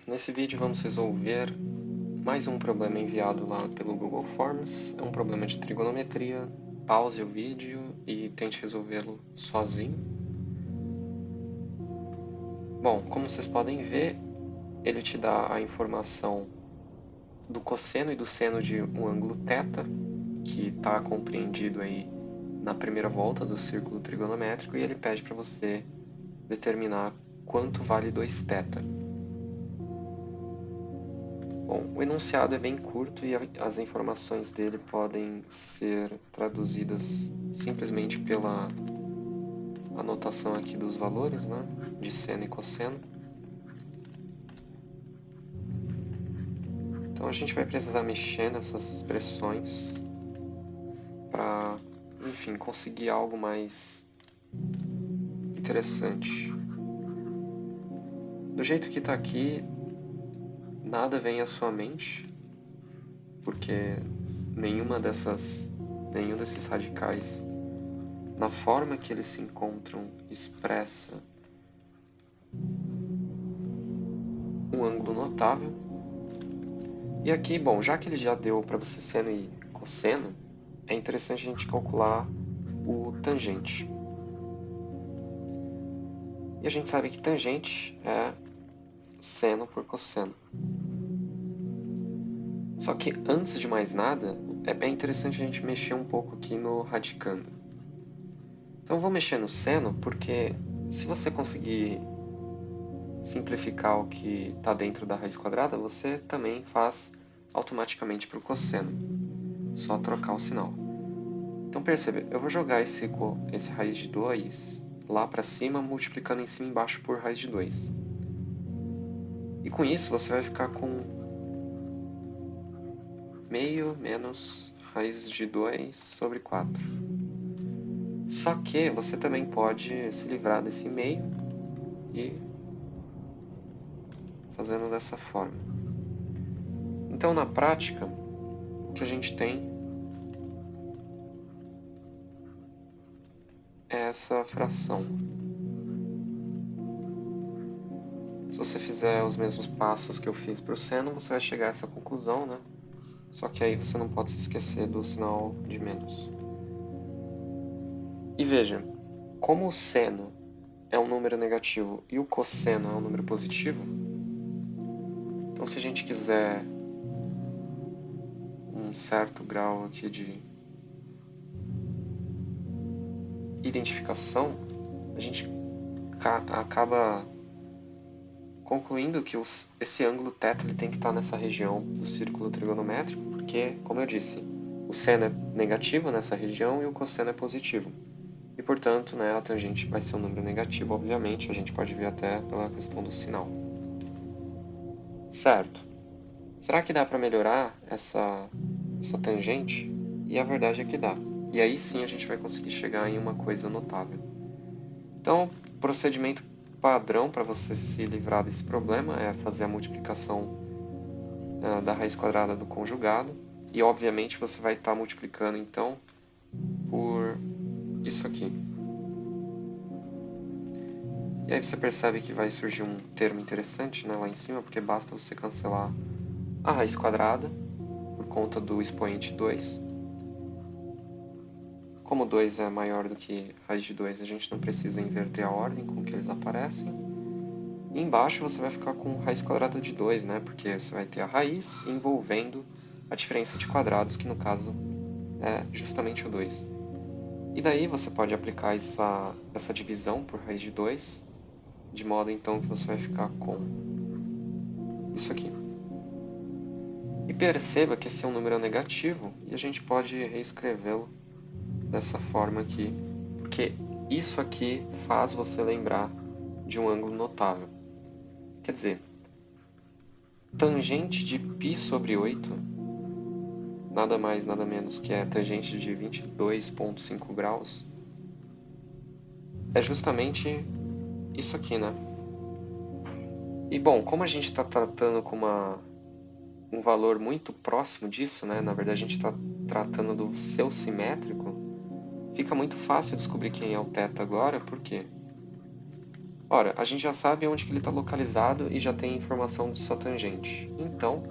Nesse vídeo vamos resolver mais um problema enviado lá pelo Google Forms. É um problema de trigonometria. Pause o vídeo e tente resolvê-lo sozinho. Bom, como vocês podem ver, ele te dá a informação do cosseno e do seno de um ângulo θ, que está compreendido aí na primeira volta do círculo trigonométrico, e ele pede para você determinar quanto vale 2θ. Bom, o enunciado é bem curto e as informações dele podem ser traduzidas simplesmente pela anotação aqui dos valores, né, de seno e cosseno. Então a gente vai precisar mexer nessas expressões para, enfim, conseguir algo mais interessante. Do jeito que está aqui, nada vem à sua mente, porque nenhum desses radicais, na forma que eles se encontram, expressa um ângulo notável. E aqui, bom, já que ele já deu para você seno e cosseno, é interessante a gente calcular o tangente. E a gente sabe que tangente é seno por cosseno. Só que antes de mais nada, é interessante a gente mexer um pouco aqui no radicando. Então vou mexer no seno porque se você conseguir simplificar o que está dentro da raiz quadrada, você também faz automaticamente para o cosseno. Só trocar o sinal. Então perceba, eu vou jogar esse raiz de 2 lá para cima, multiplicando em cima e embaixo por raiz de 2. E com isso você vai ficar com meio menos raiz de 2 sobre 4. Só que você também pode se livrar desse meio e fazendo dessa forma. Então na prática, o que a gente tem é essa fração. Se você fizer os mesmos passos que eu fiz para o seno, você vai chegar a essa conclusão, né? Só que aí você não pode se esquecer do sinal de menos. E veja, como o seno é um número negativo e o cosseno é um número positivo, então se a gente quiser um certo grau aqui de identificação, a gente acaba concluindo que esse ângulo θ ele tem que estar nessa região do círculo trigonométrico, porque, como eu disse, o seno é negativo nessa região e o cosseno é positivo. E, portanto, né, a tangente vai ser um número negativo, obviamente, a gente pode ver até pela questão do sinal. Certo. Será que dá para melhorar essa tangente? E a verdade é que dá. E aí sim a gente vai conseguir chegar em uma coisa notável. Então, o procedimento padrão para você se livrar desse problema é fazer a multiplicação da raiz quadrada do conjugado. E, obviamente, você vai estar multiplicando, então, por isso aqui. E aí você percebe que vai surgir um termo interessante, né, lá em cima, porque basta você cancelar a raiz quadrada por conta do expoente 2. Como 2 é maior do que raiz de 2, a gente não precisa inverter a ordem com que eles aparecem. E embaixo você vai ficar com raiz quadrada de 2, né, porque você vai ter a raiz envolvendo a diferença de quadrados, que no caso é justamente o 2. E daí você pode aplicar essa divisão por raiz de 2, de modo então que você vai ficar com isso aqui. E perceba que esse é um número negativo e a gente pode reescrevê-lo dessa forma aqui, porque isso aqui faz você lembrar de um ângulo notável. Quer dizer, tangente de π sobre 8, nada mais nada menos que a tangente de 22,5 graus, é justamente isso aqui, né? E bom, como a gente está tratando com um valor muito próximo disso, né? Na verdade a gente está tratando do seu simétrico, fica muito fácil descobrir quem é o θ agora, por quê? Ora, a gente já sabe onde que ele está localizado e já tem informação de sua tangente. Então,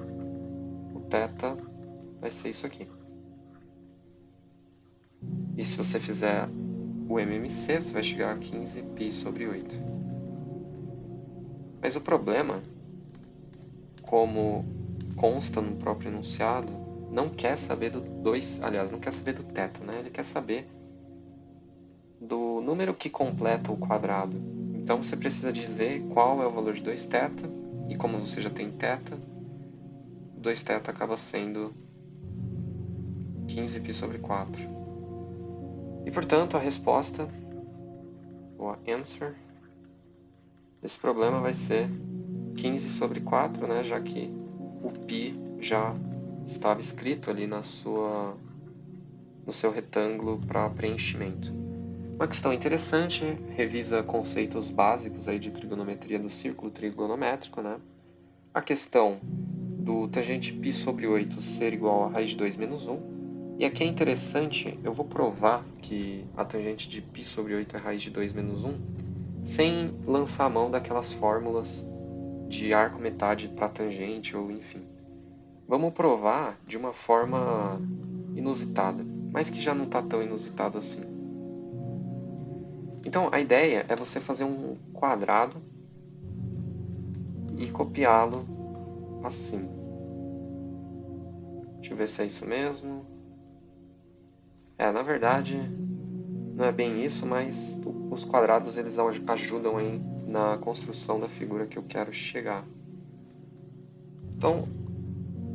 o θ vai ser isso aqui. E se você fizer o MMC, você vai chegar a 15π/8. Mas o problema, como consta no próprio enunciado, não quer saber do 2, aliás, não quer saber do θ, né? Ele quer saber do número que completa o quadrado. Então você precisa dizer qual é o valor de 2θ, e como você já tem θ, 2θ acaba sendo 15π/4. E portanto a resposta, ou a answer, desse problema vai ser 15/4, né, já que o π já estava escrito ali no seu retângulo para preenchimento. Uma questão interessante, revisa conceitos básicos aí de trigonometria do círculo trigonométrico, né? A questão do tangente π/8 ser igual a raiz de 2 menos 1. E aqui é interessante, eu vou provar que a tangente de π/8 é raiz de 2 menos 1, sem lançar a mão daquelas fórmulas de arco metade para tangente, ou enfim. Vamos provar de uma forma inusitada, mas que já não está tão inusitado assim. Então, a ideia é você fazer um quadrado e copiá-lo assim. Deixa eu ver se é isso mesmo. Na verdade, não é bem isso, mas os quadrados eles ajudam na construção da figura que eu quero chegar. Então,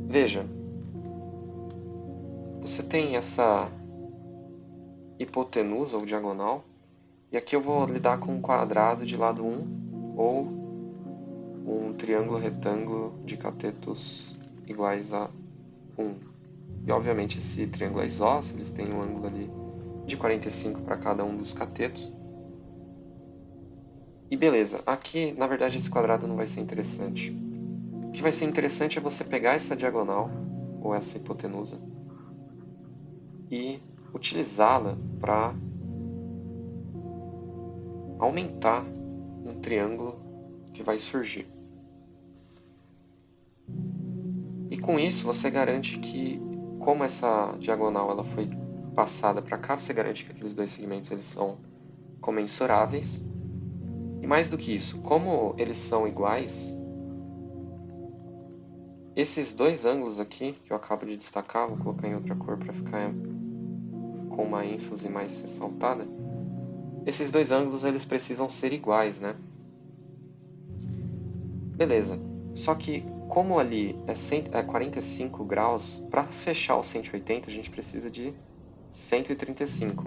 veja, você tem essa hipotenusa ou diagonal, e aqui eu vou lidar com um quadrado de lado 1 ou um triângulo retângulo de catetos iguais a 1. E obviamente esse triângulo é isósceles, tem um ângulo ali de 45 para cada um dos catetos. E beleza, aqui na verdade esse quadrado não vai ser interessante. O que vai ser interessante é você pegar essa diagonal, ou essa hipotenusa, e utilizá-la para aumentar um triângulo que vai surgir. E com isso você garante que, como essa diagonal ela foi passada para cá, você garante que aqueles dois segmentos eles são comensuráveis. E mais do que isso, como eles são iguais, esses dois ângulos aqui, que eu acabo de destacar, vou colocar em outra cor para ficar com uma ênfase mais ressaltada, esses dois ângulos eles precisam ser iguais, né? Beleza, só que como ali é 45 graus, para fechar o 180 a gente precisa de 135.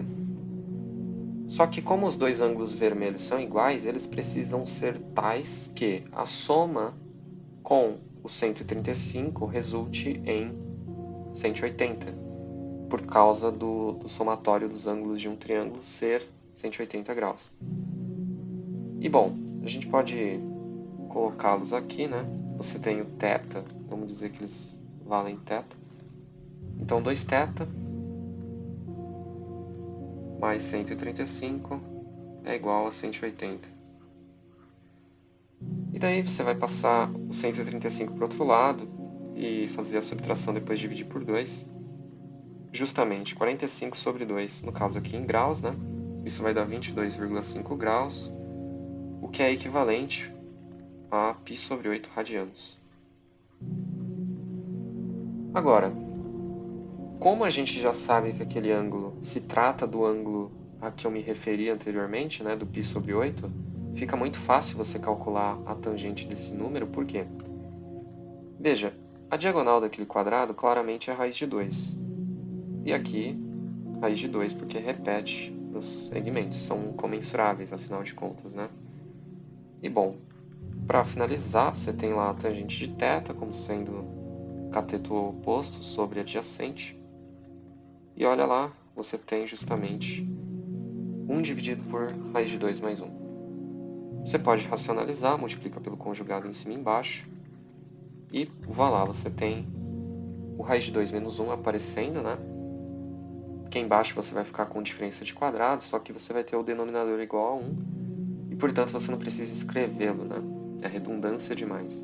Só que como os dois ângulos vermelhos são iguais, eles precisam ser tais que a soma com o 135 resulte em 180, por causa do somatório dos ângulos de um triângulo ser 180 graus. E bom, a gente pode colocá-los aqui, né? Você tem o θ, vamos dizer que eles valem θ. Então 2θ mais 135 é igual a 180. E daí você vai passar o 135 para o outro lado e fazer a subtração depois de dividir por 2. Justamente 45 sobre 2, no caso aqui em graus, né? Isso vai dar 22,5 graus, o que é equivalente a π/8 radianos. Agora, como a gente já sabe que aquele ângulo se trata do ângulo a que eu me referi anteriormente, né, do π/8, fica muito fácil você calcular a tangente desse número, por quê? Veja, a diagonal daquele quadrado claramente é a raiz de 2. E aqui, raiz de 2, porque repete os segmentos, são comensuráveis, afinal de contas, né? E bom, para finalizar, você tem lá a tangente de θ como sendo cateto oposto sobre adjacente. E olha lá, você tem justamente 1 dividido por raiz de 2 mais 1. Você pode racionalizar, multiplica pelo conjugado em cima e embaixo. E voilà, você tem o raiz de 2 menos 1 aparecendo, né? Aqui embaixo você vai ficar com diferença de quadrado, só que você vai ter o denominador igual a 1. E portanto você não precisa escrevê-lo, né? É redundância demais.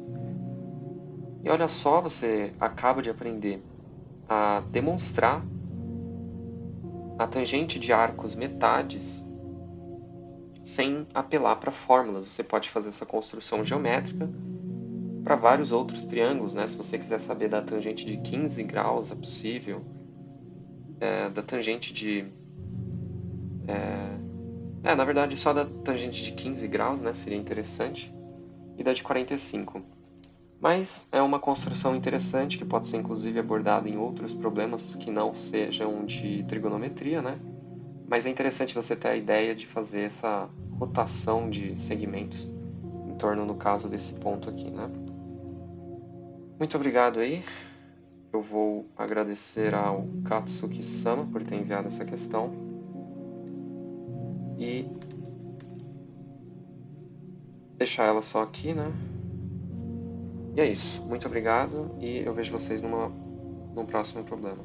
E olha só, você acaba de aprender a demonstrar a tangente de arcos metades sem apelar para fórmulas. Você pode fazer essa construção geométrica para vários outros triângulos, né? Se você quiser saber da tangente de 15 graus, é possível. Da tangente de... na verdade, só da tangente de 15 graus, né? Seria interessante. E da de 45. Mas é uma construção interessante que pode ser inclusive abordada em outros problemas que não sejam de trigonometria, né? Mas é interessante você ter a ideia de fazer essa rotação de segmentos em torno, no caso, desse ponto aqui, né? Muito obrigado aí. Eu vou agradecer ao Katsuki-sama por ter enviado essa questão. E deixar ela só aqui, né? E é isso. Muito obrigado e eu vejo vocês num próximo problema.